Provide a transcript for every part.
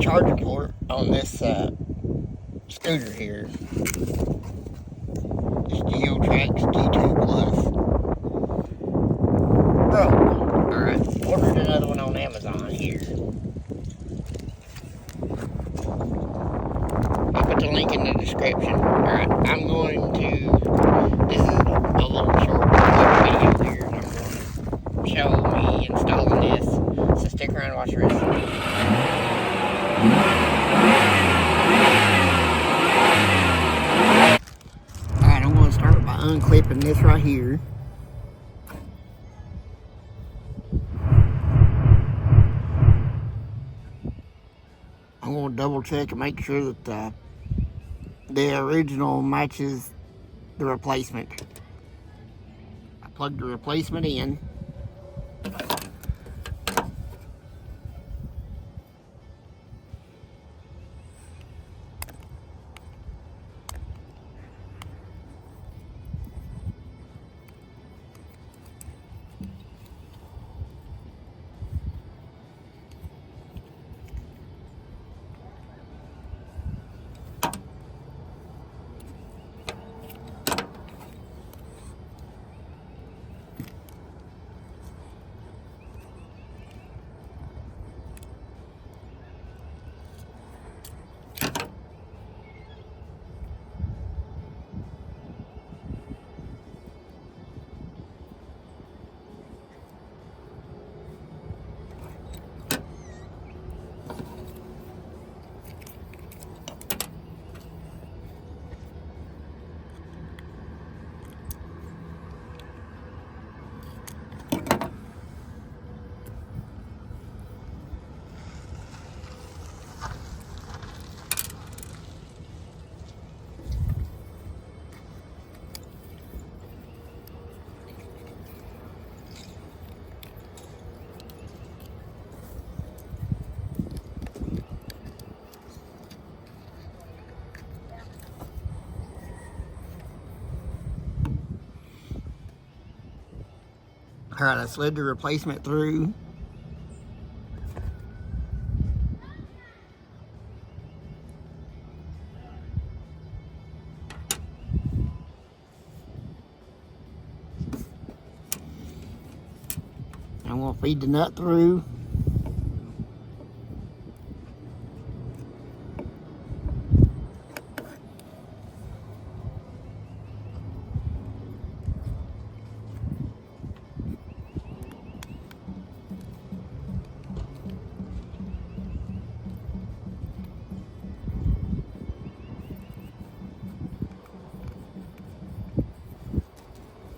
charger port on this scooter here. This Geotrax G2 Plus. Broke. Alright, ordered another one on Amazon here. I'll put the link in the description. Alright, I'm going to, this is a little short video here. I'm going to show me installing this. So stick around and watch the rest of it. Alright, I'm going to start by unclipping this right here. I'm going to double check and make sure that the original matches the replacement. I plugged the replacement in. Alright, I slid the replacement through. I'm going to feed the nut through.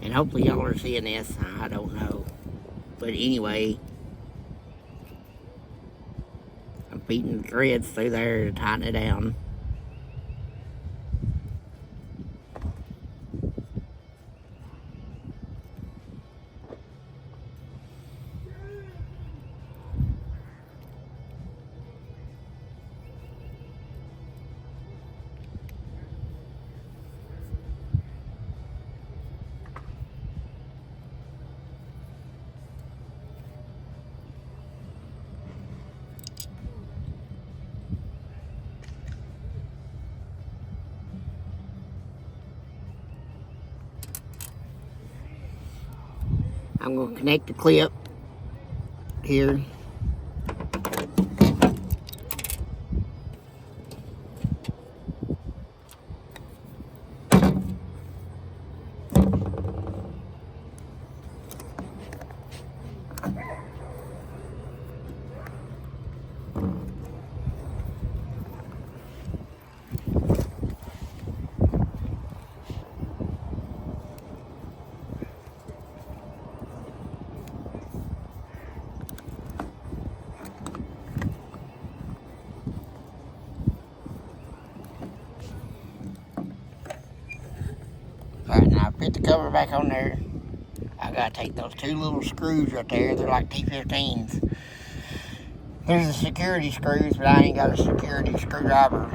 And hopefully y'all are seeing this. I don't know. But anyway, I'm feeding the threads through there to tighten it down. I'm going to connect the clip here. Alright, now I put the cover back on there. I gotta take those two little screws right there. They're like T15s. There's the security screws, but I ain't got a security screwdriver.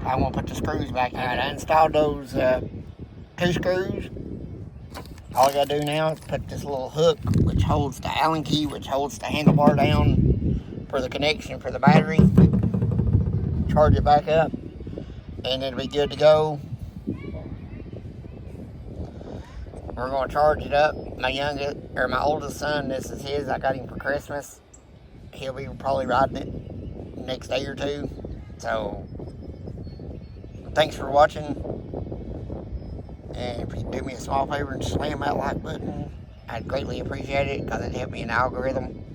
I'm gonna put the screws back. Alright, I installed those two screws. All I gotta do now is put this little hook, which holds the Allen key, which holds the handlebar down for the connection for the battery. charge it back up, and it'll be good to go. We're going to charge it up. My oldest son, this is his. I got him for Christmas. He'll be probably riding it next day or two. So, thanks for watching. And if you do me a small favor and slam that like button, I'd greatly appreciate it because it'd help me in the algorithm.